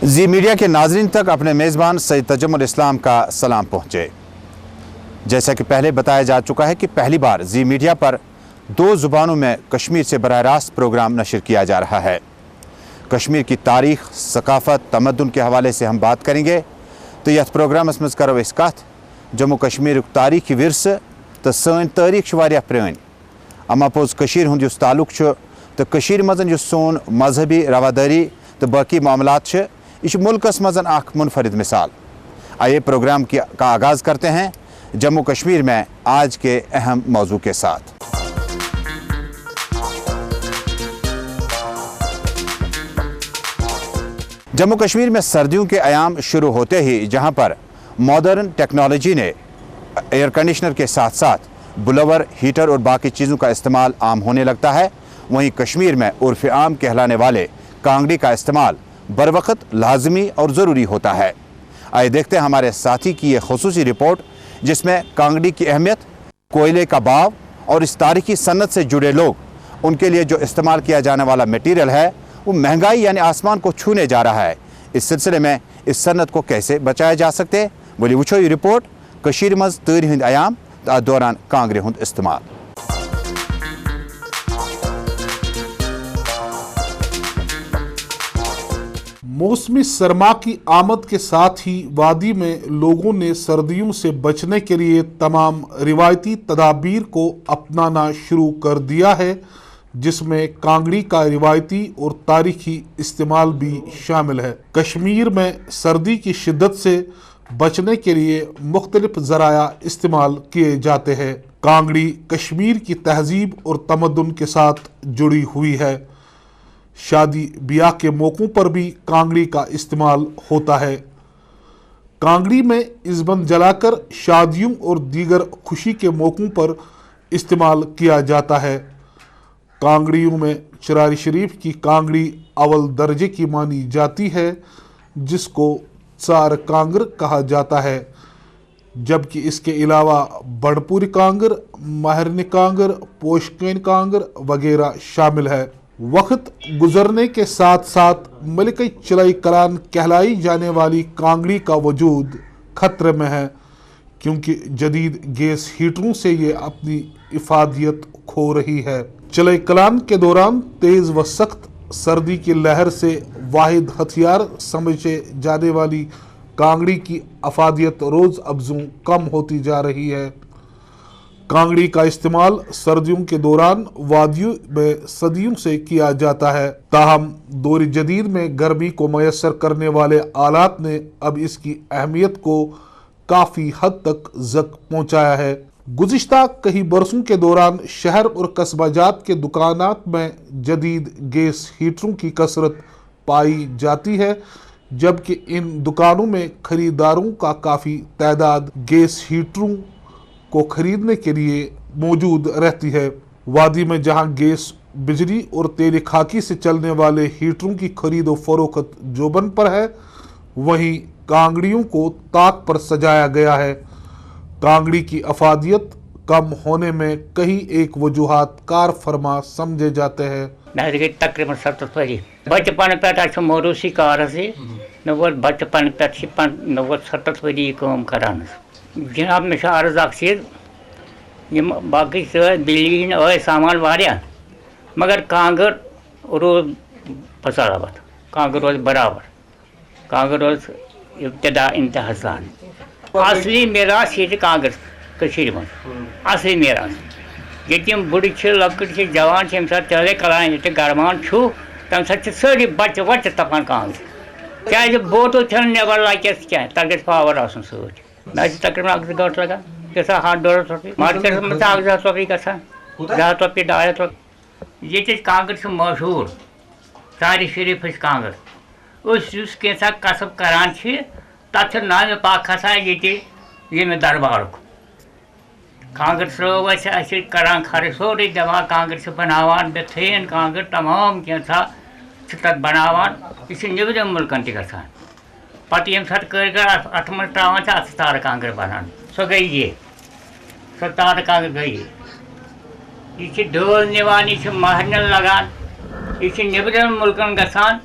जी media के नाजरीन तक अपने मेज़बान सैयद तजम्मुल इस्लाम का सलाम पहुँचे। जैसा कि पहले बताया जा चुका है कि पहली बार जी मीडिया पर 2 ज़ुबानों में कश्मीर से बराह रास्त प्रोग्राम नशर किया जा रहा है। कश्मीर की तारीख, सकाफत, तमद्दुन के हवाले से हम बात करेंगे। तो यह प्रोग्राम मज करो इस कथ जम्मू कश्मीर तारीखी विरस तो सन तारीख वारिया प्रन अमा पोज कशीर हुंद युस ताल्लुक तो कशीर मजन युस सोन मजहबी रवादारी तो बाकी मामलात यह मुल्कस मजन अख मुनफरिद मिसाल। आइए प्रोग्राम का आगाज़ करते हैं जम्मू कश्मीर में आज के अहम मौजू के साथ। जम्मू कश्मीर में सर्दियों के अयाम शुरू होते ही जहां पर मॉडर्न टेक्नोलॉजी ने एयर कंडीशनर के साथ साथ ब्लोवर, हीटर और बाकी चीज़ों का इस्तेमाल आम होने लगता है, वहीं कश्मीर में उर्फ़ आम कहलाने वाले कांगड़ी का इस्तेमाल बर वक्त लाजमी और ज़रूरी होता है। आइए देखते हैं हमारे साथी की ये खुसूसी रिपोर्ट जिसमें कांगड़ी की अहमियत, कोयले का बाव और इस तारीखी सन्नत से जुड़े लोग, उनके लिए जो इस्तेमाल किया जाने वाला मटीरियल है वो महंगाई यानी आसमान को छूने जा रहा है। इस सिलसिले में इस सन्नत को कैसे बचाया जा सकते हैं, बोली वुचो ये रिपोर्ट कशीर मज तरी हंद अयाम दौरान कांगरे हंद इस्तेमाल। मौसमी सरमा की आमद के साथ ही वादी में लोगों ने सर्दियों से बचने के लिए तमाम रिवायती तदाबीर को अपनाना शुरू कर दिया है, जिसमें कांगड़ी का रिवायती और तारीखी इस्तेमाल भी शामिल है। कश्मीर में सर्दी की शिद्दत से बचने के लिए मुख्तलिफ ज़राया इस्तेमाल किए जाते हैं। कांगड़ी कश्मीर की तहजीब और तमद्दुन के साथ जुड़ी हुई है। शादी ब्याह के मौक़ों पर भी कांगड़ी का इस्तेमाल होता है। कांगड़ी में इज़बंद जलाकर शादियों और दीगर खुशी के मौक़ों पर इस्तेमाल किया जाता है। कांगड़ियों में चरारी शरीफ की कांगड़ी अव्वल दर्जे की मानी जाती है, जिसको चार कांगर कहा जाता है, जबकि इसके अलावा बड़पुरी कांगर, महरनी कांगर, पोशकैन कांगर वगैरह शामिल है। वक्त गुजरने के साथ साथ मलिक चलाई कलान कहलाई जाने वाली कांगड़ी का वजूद खतरे में है, क्योंकि जदीद गैस हीटरों से ये अपनी इफादियत खो रही है। चलाई कलान के दौरान तेज़ व सख्त सर्दी की लहर से वाहिद हथियार समझे जाने वाली कांगड़ी की अफादियत रोज़ अफजों कम होती जा रही है। कांगड़ी का इस्तेमाल सर्दियों के दौरान वादियों में सदियों से किया जाता है, ताहम दौर जदीद में गर्मी को मैसर करने वाले आलात ने अब इसकी अहमियत को काफ़ी हद तक ज़क पहुँचाया है। गुज़िश्ता कई बरसों के दौरान शहर और कस्बाजात के दुकानात में जदीद गैस हीटरों की कसरत पाई जाती है, जबकि इन दुकानों में खरीदारों का काफ़ी तादाद गैस हीटरों को खरीदने के लिए मौजूद रहती है। वादी में जहां गैस, बिजली और तेल खाकी से चलने वाले हीटरों की खरीद और फरोख्त जोबन पर है, वहीं कांगड़ियों को ताक पर सजाया गया है। कांगड़ी की अफादियत कम होने में कई एक वजूहात कार फरमा समझे जाते हैं। तकरीबन 70 वरी बचपन पे मोरूसी कार से बचपन पे 90-70 वरी काम करान। जनाब मे अर्ज बाकी बिजली सामान वारिया, मगर कांगर रोज फसारावत, कांगर रोज बराबर, कांगर रोज इब्तदा इंतहा सान। असली मेरास ये कांगर कशीर में असली मेरास ये बुढ़ लकड़ जवान चले कलान ये गरमान तम सारी बच्चे वच्चे तपान कांगर क्या बोतल नबर लगे क्या तक पावर आसन सत तकरीबन 1 गंट लगा कैसा 100-150 रुपये मार्केट में 1,000 रुपये गसान 1,000 रुपये 2,000 रुपये ये कांगर मशहूर सारी शरीफ कांगर उस कैसा कसब करान तथ नाम पाक खसान ये दरबार कांगर स्रो करान खर्च सोरे दवा कांगर बनावान बेथेन कांगर तमाम कैसा तक बनावान यह निबरम मुल्कन तसान पत् ये कर अथ मन त्रावान अत तार कांगर बनान सो गई ये सो तार कांगर गई ये ढोल निवान यह महरन लगान यह निबरम मुल्कन गसान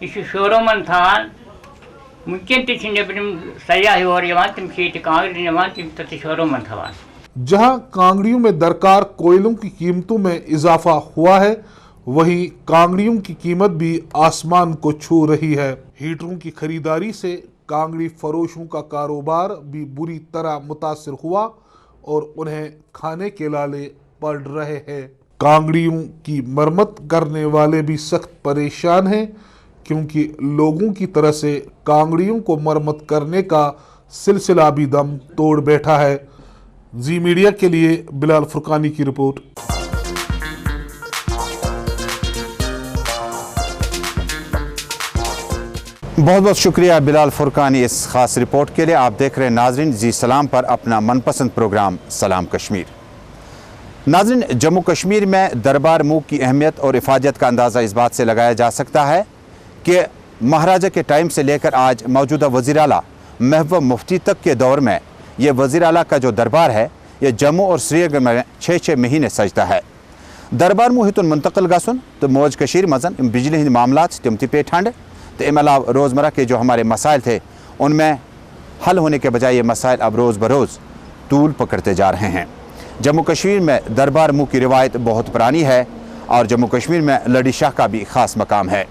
यह शोरूमन थान ونکن تہ نیبرم سیاح یور یوان تم چھ یہ کانگڑ نوان تم تتھ شورومن تھوان. جہاں کانگڑیوں میں درکار کوئلوں کی قیمتوں میں اضافہ ہوا ہے وہیں کانگڑیوں کی قیمت بھی آسمان کو چھو رہی ہے. ہیٹروں کی خریداری سے کانگڑی فروشوں کا کاروبار بھی بری طرح متاثر ہوا اور انہیں کھانے کے لالے پڑ رہے ہیں. کانگڑیوں کی مرمت کرنے والے بھی سخت پریشان ہیں کیونکہ لوگوں کی طرح سے کانگڑیوں کو مرمت کرنے کا سلسلہ بھی دم توڑ بیٹھا ہے. زی میڈیا کے لیے بلال فرقانی کی رپورٹ. بہت بہت شکریہ بلال فرقانی اس خاص رپورٹ کے لیے. آپ دیکھ رہے ہیں ناظرین زی سلام پر اپنا من پسند پروگرام سلام کشمیر. ناظرین جموں کشمیر میں دربار موغ کی اہمیت اور افادیت کا اندازہ اس بات سے لگایا جا سکتا ہے کہ مہاراجہ کے ٹائم سے لے کر آج موجودہ وزیر اعلیٰ محبوبہ مفتی تک کے دور میں یہ وزیر اعلیٰ کا جو دربار ہے یہ جموں اور سری نگر میں 6 مہینے سجتا ہے. دربار موغ ہتن منتقل گژھن تو موج کشیر مزن بجلی ہند معاملات تم تہ پے ٹھنڈ تو ام علاوہ روزمرہ کے جو ہمارے مسائل تھے ان میں حل ہونے کے بجائے یہ مسائل اب روز بروز طول پکڑتے جا رہے ہیں. جموں کشمیر میں دربار موغ کی روایت بہت پرانی ہے اور جموں کشمیر میں لڑی شاہ کا بھی خاص مقام ہے.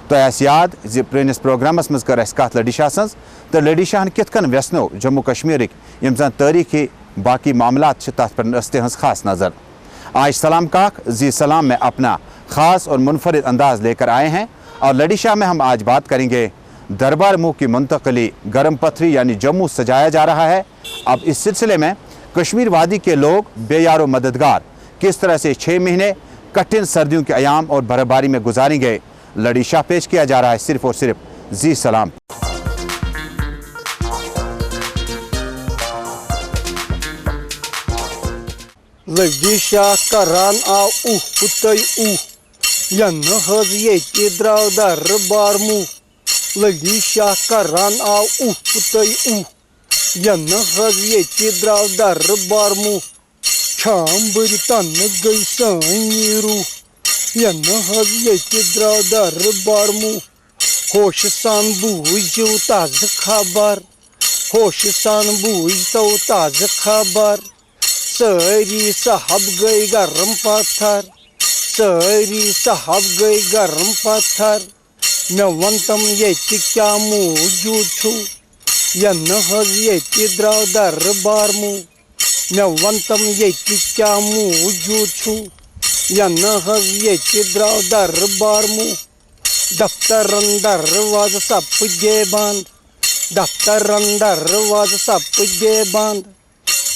تو اس یاد زی پرنس پروگرامس مز کر اس کت لڑی شاہ سنز تو لڑی شاہن کت کن ویسنو جموں کشمیرک یم زن تاریخی باقی معاملات تت پر رستے ہنز خاص نظر. آج سلام کاک زی سلام میں اپنا خاص اور منفرد انداز لے کر آئے ہیں اور لڑی شاہ میں ہم آج بات کریں گے دربار موغ کی منتقلی گرم پتھری یعنی جموں سجایا جا رہا ہے. اب اس سلسلے میں کشمیر وادی کے لوگ بے یار و مددگار کس طرح سے 6 مہینے کٹھن سردیوں کے ایام اور برفباری میں گزاریں گے لڑی شاہ پیش کیا جا رہا ہے صرف اور صرف زی سلام. لڑی شاہ کران آو پتہ ین حض یہ درو دربار موغ. لڑی شاہ کران آو پتہ ین حض یہ درو دربار موغ. چھام بر تن گئی سانی روح ین حض یہ درو دربار موغ. ہوش سان بوزو تازہ خبر ہوش سان بوزتو تازہ خبر. ساری صاحب گئی گرم پتھر ساری صاحب گئی گرم پتھر. مے ون تم یہ کیا موجود چھو ین حض یہ درو دربار موغ. مے ون تم یہ کیا موجود چھو ین حض یہ درو دربار موغ. دفترن دروازٕ سپدے بند دفترن دروازٕ سپدے بند.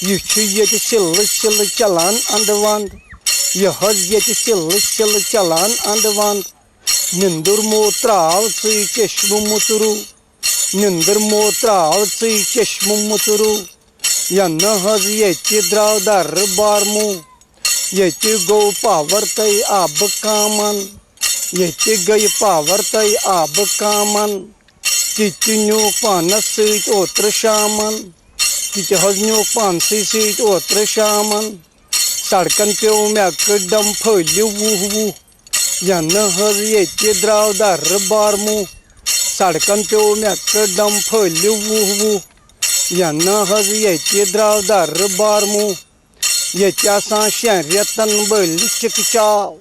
یہ یت سلسلہ چلان اند وند یہ حض یت سلسلہ چلان اند وند. نندر مو تراو ژے چشم مترو نندر مو تراو ژے چشم مترو. ین حض یہ درو دربار موغ. یہ گو پاور تہ آب کامن یہ گئی پاور تہ آب کامن. تہ نیو پانس ست اوتر شامن تہ حض نیو پانسے ست اوتر شامن. سڑکن پیو مے کڈم پھلہ وُہ ین حض یہ درو دربار موغ. سڑکن پیو مے کڈم پھلہ وُہ ین حض یہ درو دربار موغ. یہ آسان 6 ریتن بٔلۍ چِکہٕ چاو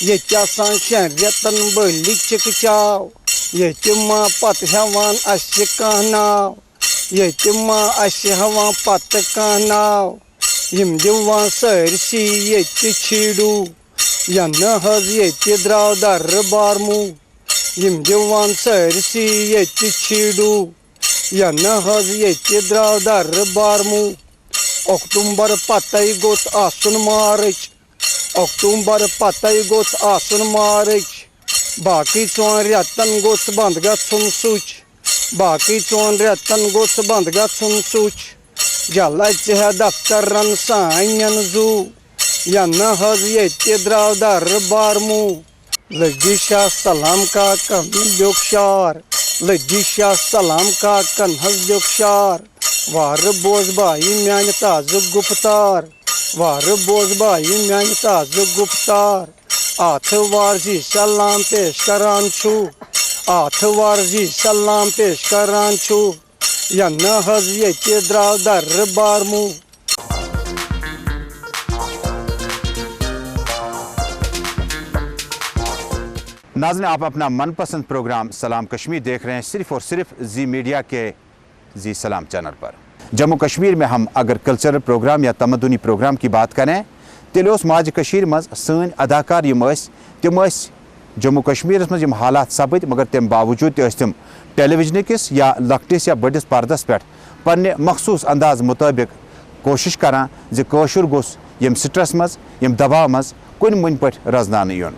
یہ آسان 6 ریتن بٔلۍ چِکہٕ چاو. یہ ما پتہ ہیوان اسہِ کانٛہہ ناو یہ ما اسہِ ہیوان پتہ کانٛہہ ناو. یم دِوان سٲرسٕے ییٚتہِ چھیٖڈوٗ ین حض یہ درو دربار موغ. یم دِوان سٲرسٕے ییٚتہِ چھیٖڈوٗ ین حض یہ درو دربار موغ. اکتوبر پتہ گوٚژھ آسُن مارچ اکتوبر پتہ گوٚژھ آسُن مارچ. باقی 4 ریتن گوٚژھ بند گژھُن سُچ باقی 4 ریتن گوٚژھ بند گژھُن سُچ. جل ژٕ دفترن سانٮ۪ن زوٗ ین حض یہ درو دربار موغ. لڑی شاہ سلام کاکن لیوٚکھ شار لڑی شاہ سلام کاکن حض لیوٚکھ شار. وار بوز بایی میانہِ تازٕ گُفتار وار بوز بایی میانہِ تازٕ گُفتار. اتھ وار زی سلام پیش کران چھُ اتھ ورزی سلام پیش کران چھو یا نہ حظ یہ درو دربار مو ناظرین آپ اپنا من پسند پروگرام سلام کشمیر دیکھ رہے ہیں صرف اور صرف زی میڈیا کے زی سلام چینل پر. جموں کشمیر میں ہم اگر کلچرل پروگرام یا تمدنی پروگرام کی بات کریں تیل اس ماجہ کشیر مز سن اداکار تم جموں کشمیر مز حالات سپد مگر تم باوجود تم ٹیلی ویژن کس یا لکٹس یا بڑس پردس پہ پنہ مخصوص انداز مطابق کوشش کران زشر گوس یم سٹرس مز یم دباؤ مز کن من پہ رزنان یون.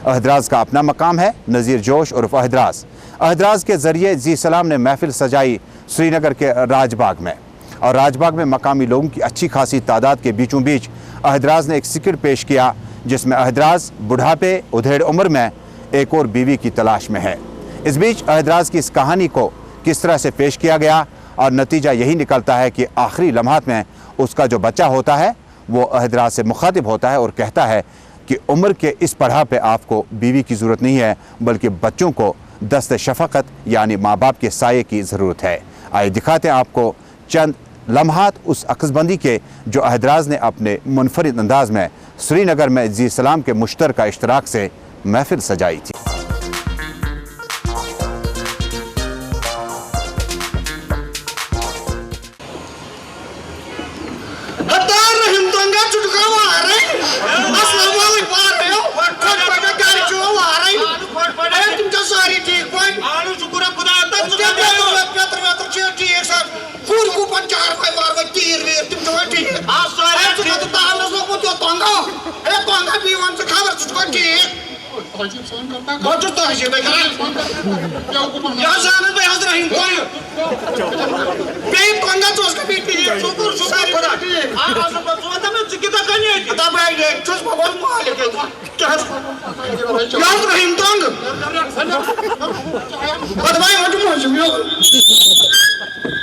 اہدراز کا اپنا مقام ہے. نذیر جوش عرف اہدراز کے ذریعے زی سلام نے محفل سجائی سری نگر کے راج باغ میں اور راج باغ میں مقامی لوگوں کی اچھی خاصی تعداد کے بیچوں بیچ اہدراز نے ایک سکٹ پیش کیا جس میں اہدراز بڑھاپے ادھیڑ عمر میں ایک اور بیوی کی تلاش میں ہے. اس بیچ اہدراز کی اس کہانی کو کس طرح سے پیش کیا گیا اور نتیجہ یہی نکلتا ہے کہ آخری لمحات میں اس کا جو بچہ ہوتا ہے وہ اہدراز سے مخاطب ہوتا ہے اور کہتا ہے کہ عمر کے اس پڑاؤ پہ آپ کو بیوی کی ضرورت نہیں ہے بلکہ بچوں کو دست شفقت یعنی ماں باپ کے سائے کی ضرورت ہے. آئے دکھاتے ہیں آپ کو چند لمحات اس عکس بندی کے جو اہدراز نے اپنے منفرد انداز میں سری نگر میں زی سلام کے مشترکہ اشتراک سے محفل سجائی تھی. زبردست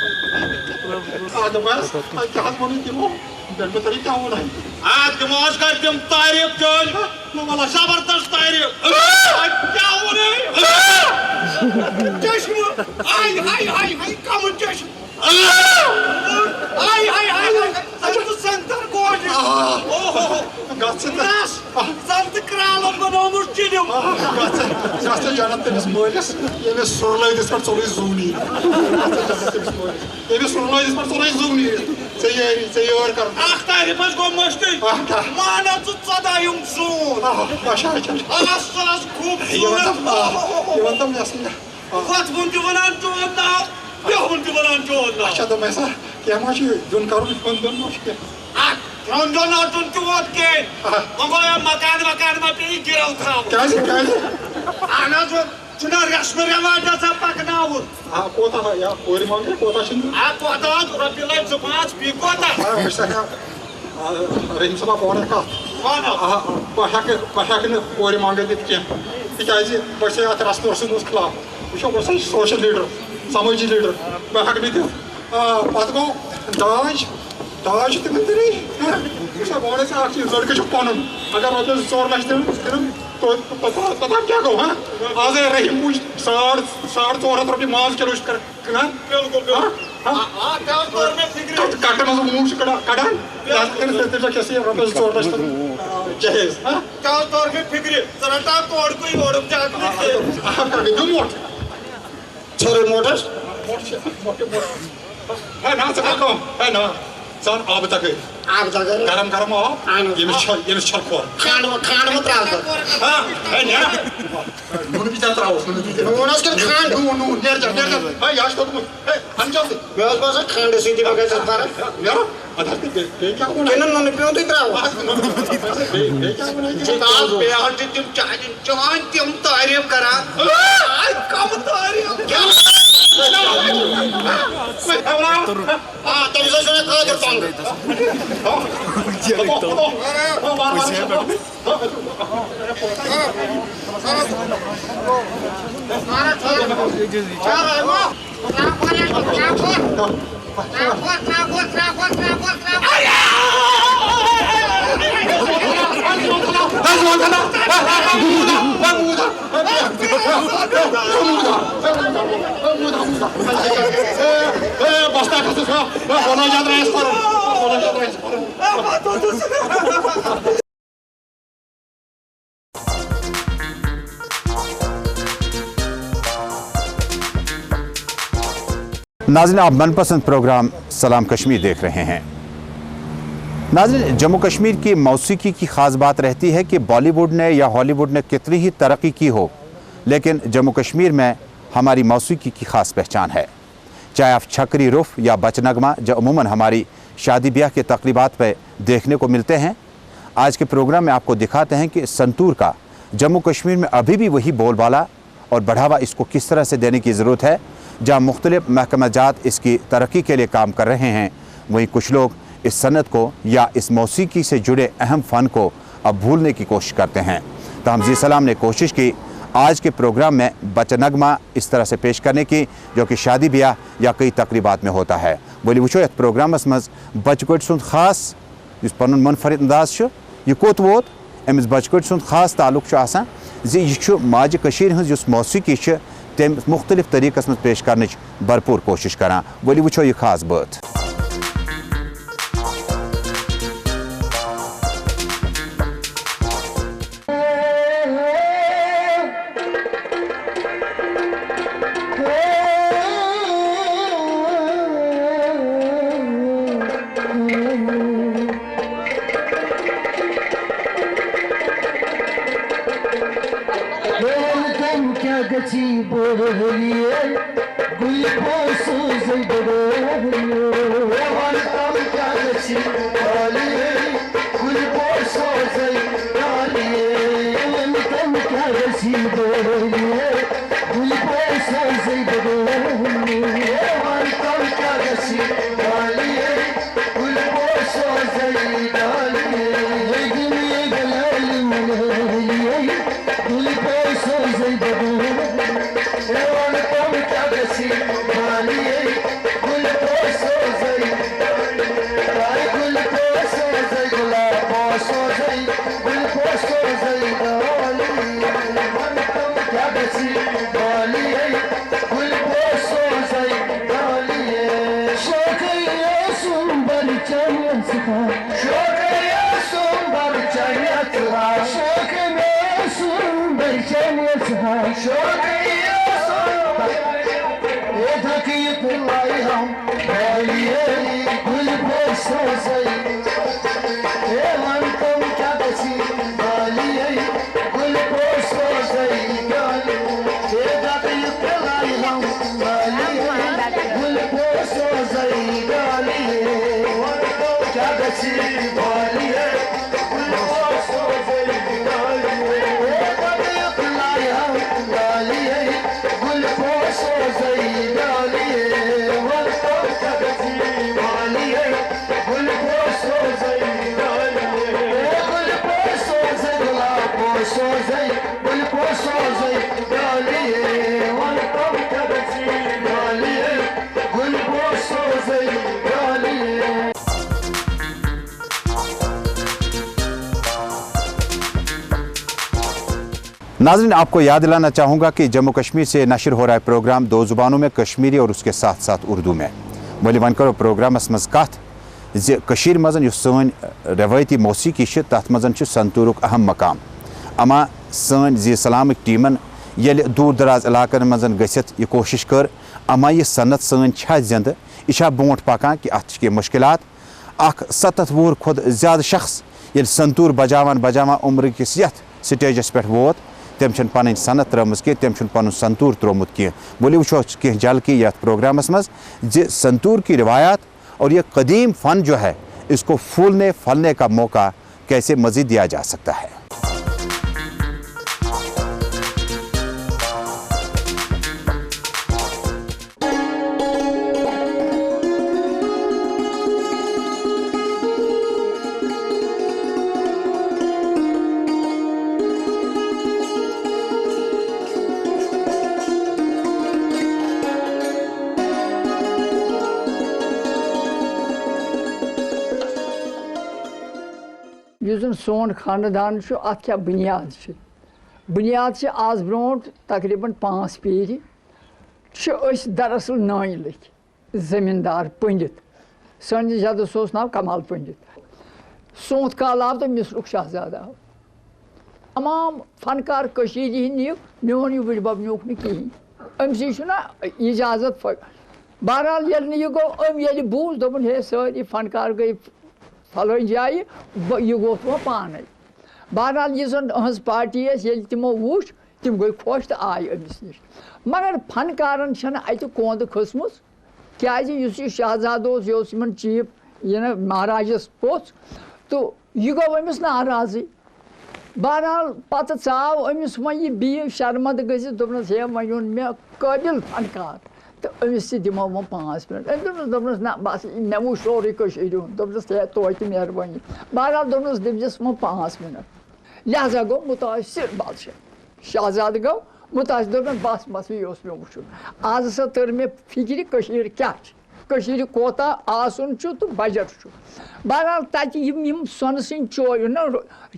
تعریف جانت تمس مالس یمس سرلٲدس پہ ژوٚلُے زوٗنی یمس سرلٲدس پہ ژوٚلُے زوٗنی ژےٚ یور کر اکھ تعریف حظ گوٚو مٔشتٕے مانا ژٕ ژۄداہ یِم زوٗن آس خوٗبصوٗرت تم وۄتھوُن تہِ ونان چون ناو بیٚہوُن تہِ ونان چون ناو اچھا دوٚپ سا کینٛہہ ما چھُ دیُن کرُن کھیوٚن دیُن ما چھُ کینٛہہ کھیوٚن دیُن آسُن تہِ ووت کینٛہہ وۄنۍ گوٚو مکان ما پیٚیہِ گِرو تھاوُن کیازِ اہن حظ چھُنہ رسمہٕ رٮ۪واج آسان پکناوُن کوتاہ یا کورِ منٛگے کوتاہ چھُنہٕ کوتاہ حظ رۄپیہِ لَچھ 2-5 بیٚیہِ کوتاہ رحیٖم صٲبا بہٕ وَنَے کَتھ بہٕ ہٮ۪کہٕ نہٕ کورِ منٛگے دِتھ کینٛہہ تِکیازِ بہٕ چھُسے اَتھ رسمہٕ رسوٗمَس خٕلاف وٕچھو بہٕ چھُسے سوشَل لیٖڈَر سمٲجی لیٖڈَر بہٕ ہٮ۪کہٕ نہٕ دِتھ پَتہٕ گوٚو داج چھُ تِمن دِنٕے وٕچھ بہٕ وَنَے ژےٚ اَکھ چیٖز لٔڑکہٕ چھُ پَنُن اگر رۄپیَس 2 لَچھ دِنۍ توٚتام کیٛاہ گوٚو آز ہے رحیٖم وٕچھ 400 رۄپیہِ ماز کِلوٗ چھُ کٕنان کَٹہٕ منٛز موٗڈ چھُ کَڑان تٔمِس کھٮ۪سے رۄپیَس 2 لَچھ جہیز فِکرِ ژٕ رَٹان کوڑکُے یورُک دیُن موٹ ژھوٚرُے موٹ حظ ہے نا ژٕ کَر کٲم ہے نا ژٕ اَن آبہٕ تَگٲرۍ گرم گرم آب ییٚمِس چھَل کھور کھنٛڈ مہ ترٛاو ہے نیر نوٗنہٕ بِچار ترٛاوُس نوٗن حظ کِنہٕ کھنٛڈ نوٗن نیر جا ہے یہِ حظ چھُ توٚتمُت ہے اَن جلدی مےٚ اوس باسان کھنٛڈٕ سۭتی ما گژھِ فرق نیرو اَدٕ حظ بیٚیہِ کیٛاہ ووٚن کِنہٕ نُنہٕ پیوٚن تُہۍ ترٛاوُن بیٚیہِ کیٛاہ ووٚن بیٚیہِ حظ چھِ تِم چٲنۍ تِم تعریٖف کران کَم تعریٖف تٔمِس حظ چھُ خٲطرٕ Munajat reis korun. Munajat reis korun. नाज़रीन, आप मनपसंद प्रोग्राम सलाम कश्मीर देख रहे हैं। नाज़रीन, जम्मू कश्मीर की मौसीकी की ख़ास बात रहती है कि बॉलीवुड ने या हॉलीवुड ने कितनी ही तरक्की की हो, लेकिन जम्मू कश्मीर में हमारी मौसीकी की ख़ास पहचान है। चाहे आप छकरी रुफ या बचनगमा, जो अमूमन हमारी शादी ब्याह के तकरीबात पर देखने को मिलते हैं, आज के प्रोग्राम में आपको दिखाते हैं कि संतूर का जम्मू कश्मीर में अभी भी वही बोलबाला और बढ़ावा इसको किस तरह से देने की ज़रूरत है। जहाँ मुख्तलिफ महकमा जात इसकी तरक्की के लिए काम कर रहे हैं, वहीं कुछ लोग इस सनत को या इस मौसीकी से जुड़े अहम फ़न को अब भूलने की कोशिश करते हैं। तो हम जी सलाम ने कोशिश की आज के प्रोग्राम में बचनगमा इस तरह से पेश करने की, जो कि शादी ब्याह या कई तकरीबात में होता है। बोली वो प्रोग्रामस मज बचकट सुंद खास पन मुनफरिद अंदाज यह कोत वोत अमिस बचकट सुंद खास ताल्लुक आसान यह माज कशीर हज युस मौसीकी तम मुख्तलिफ तरीक़स में पेश करने भरपूर कोशिश करान। बोली वो यह खास बात। नाज़रीन, आपको याद दिलाना चाहूँगा कि जम्मू कश्मीर से नशर हो रहा है प्रोग्राम दो ज़ुबानों में, कश्मीरी और उसके साथ साथ उर्दू में। बोले वन करो प्रोग्रामस मज कथ ज़ मजन युस सन रवायती मौसीकी तथ मजन संतूरुक अहम मकाम। अमा सन जी सलामिक टीमन येल दूर दराज इलाकन मजन गसित यह कोशिश कर, अमा यह सनत सन जिंद यह बोट पकान कि अत के मुश्किलात। 70 वुहर खुद ज़्यादा शख्स ये संतूर बजावान बजावान उम्र किस यथ स्टेजस पे वोत, तम पन सनत त्रमज कि तम पन संतूर त्रोमुत कह। बोली वो कह जल्की यथ प्रोग्रामस मज संतूर की रिवायात और ये कदीम फ़न जो है इसको फूलने फलने का मौका कैसे मज़ीद दिया जा सकता है। सोन खानदान अत क्या बुनियाद बुनियाद आज ब्रोट तकरीबन 5 पीढ़ी दरअसल नान लख जमींदार पंडित سٲنِس جدس اوس ناو کمال پنڈت سونٛتھ کال آو تہٕ مصرُک شہزادٕ آو تمام فنکار کٔشیٖرِ ہِنٛدۍ نِیِکھ میون یہِ بٕڈِبب نیوٗکھ نہٕ کِہیٖنۍ أمسٕے چھُنہ اِجازت بہرحال ییٚلہِ نہٕ یہِ گوٚو أمۍ ییٚلہِ بوٗز دوٚپُن ہے سٲری فنکار گٔے فلٲنۍ جایہِ یہِ گوٚو وۄنۍ پانے بہرحال یہِ زن أہٕنٛز پارٹی ٲس ییٚلہِ تِمو وٕچھ تِم گٔے خۄش تہٕ آیہِ أمِس نِش مگر فنکارن چھنہٕ اَتہِ کۄنٛد کھٔژمٕژ کیٛازِ یُس یہِ شہزادٕ اوس یہِ اوس یِمن چیٖف یہِ نہ مہاراجس پوٚژھ تہٕ یہِ گوٚو أمِس ناراضٕے بہرحال پتہٕ ژاو أمِس وۄنۍ یہِ بیٚیہِ شرمنٛدٕ گٔژھِتھ دوٚپنس ہے وۄنۍ اوٚن مےٚ قٲبِل فنکار تہٕ أمِس تہِ دِمو وۄنۍ 5 منٹ أمۍ دوٚپنس نہ بس مےٚ وٕچھ سورُے کٔشیٖرِ ہُنٛد دوٚپنس ہے توتہِ مہربٲنی بہرحال دوٚپنس دِمزِس وۄنۍ 5 منٹ لہذا گوٚو مُتٲثر بادشاہ شہزادٕ گوٚو مُتٲثر دوٚپُن بس یی اوس مےٚ وٕچھُن آز ہسا تٔر مےٚ فِکرِ کٔشیٖر کیٛاہ چھِ کٔشیٖرِ کوتاہ آسُن چھُ تہٕ بجٹ چھُ بہرحال تَتہِ یِم سۄنہٕ سٕنٛدۍ نہ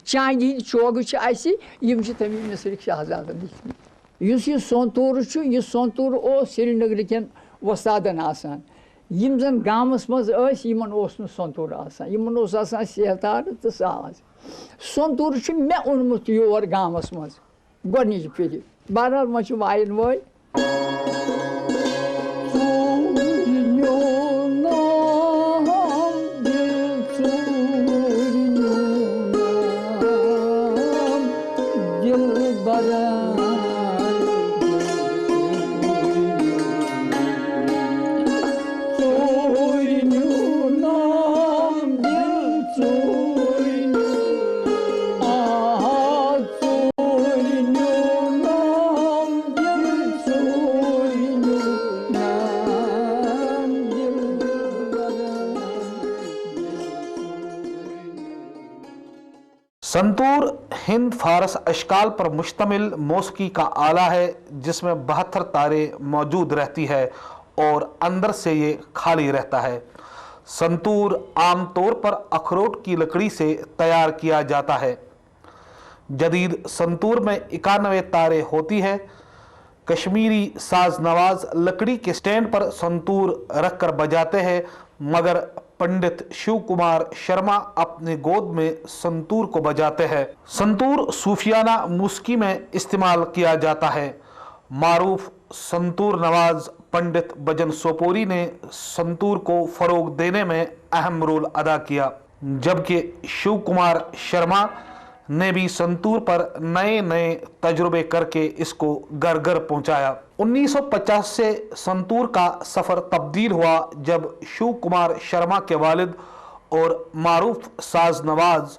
چاندِ ہِنٛدۍ چوگہٕ چھِ اَسہِ یِم چھِ تٔمِس مِصرٕکۍ شہزادن دِتمٕتۍ یُس یہِ سونتوٗر چھُ یہِ سونتوٗر اوس سرینگرٕ کٮ۪ن وۄستادن آسان یِم زن گامس منٛز ٲسۍ یِمن اوس نہٕ سونتوٗر آسان یِمن اوس آسان سیتار تہٕ ساز سونتوٗر چھُ مےٚ اوٚنمُت یور گامس منٛز گۄڈنِچہِ پھِرِ بہرحال وۄنۍ چھِ وایَن وٲلۍ संतूर हिंद फारस अशकाल पर मुश्तमिल मौसीकी का आला है जिसमें 72 तारें मौजूद रहती है और अंदर से ये खाली रहता है। संतूर आम तौर पर अखरोट की लकड़ी से तैयार किया जाता है। जदीद संतूर में 91 तारें होती है। कश्मीरी साज नवाज लकड़ी के स्टैंड पर संतूर रखकर बजाते हैं, मगर पंडित शिव कुमार शर्मा अपने गोद में संतूर को बजाते हैं। संतूर सूफियाना मौसीकी में इस्तेमाल किया जाता है। मारूफ संतूर नवाज पंडित भजन सोपोरी ने संतूर को फरोग देने में अहम रोल अदा किया, जबकि शिव कुमार शर्मा ने भी संतूर पर नए नए तजुर्बे करके इसको घर घर पहुंचाया। 1950 से संतूर का सफर तब्दील हुआ जब शिव कुमार शर्मा के वालिद और मारूफ साज नवाज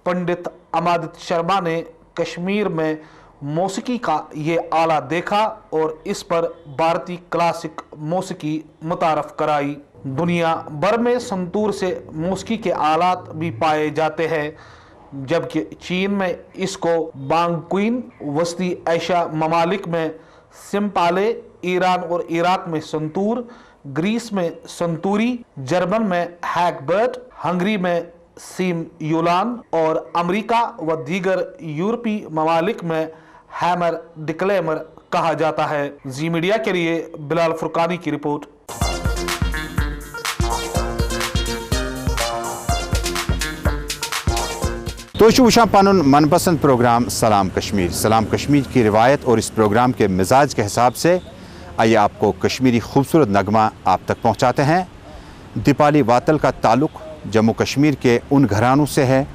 पंडित अमादित शर्मा ने कश्मीर में मौसीकी का ये आला देखा और इस पर भारतीय क्लासिक मौसीकी मुतारफ कराई। दुनिया भर में संतूर से मौसीकी के आलात भी पाए जाते हैं, जबकि चीन में इसको बांगक्वीन, वस्ती एशिया ममालिक में सिम्पाले, ईरान और इराक में संतूर, ग्रीस में संतूरी, जर्मन में हैकबर्ट, हंगरी में सीम यूलान और अमेरिका व दीगर यूरोपीय ममालिक में हैमर डिक्लेमर कहा जाता है। जी मीडिया के लिए बिलाल फुरकानी की रिपोर्ट। तो वुशान पानुन मनपसंद प्रोग्राम सलाम कश्मीर की रिवायत और इस प्रोग्राम के मिजाज के हिसाब से आइए आपको कश्मीरी खूबसूरत नगमा आप तक पहुंचाते हैं। दीपाली वातल का ताल्लुक़ जम्मू कश्मीर के उन घरानों से है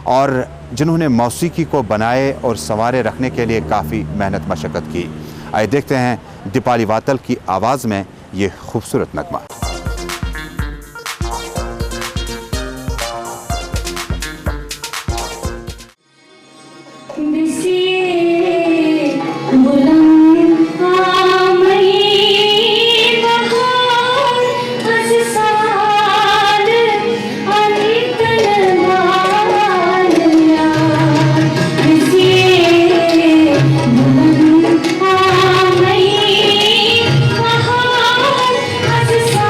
और जिन्होंने मौसीकी को बनाए और संवारे रखने के लिए काफ़ी मेहनत मशक्क़त की। आइए देखते हैं दीपाली वातल की आवाज़ में ये खूबसूरत नगमा। सा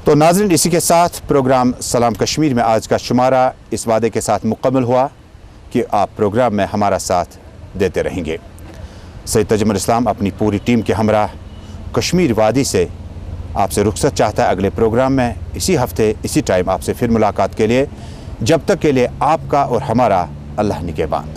तो नाज़रीन, इसी के साथ प्रोग्राम सलाम कश्मीर में आज का शुमारा इस वादे के साथ मुकम्मल हुआ कि आप प्रोग्राम में हमारा साथ देते रहेंगे। सैयद तजमुल इस्लाम अपनी पूरी टीम के हमराह कश्मीर वादी से आपसे रुखसत चाहता है। अगले प्रोग्राम में इसी हफ्ते इसी टाइम आपसे फिर मुलाकात के लिए, जब तक के लिए आपका और हमारा अल्लाह निगहबान।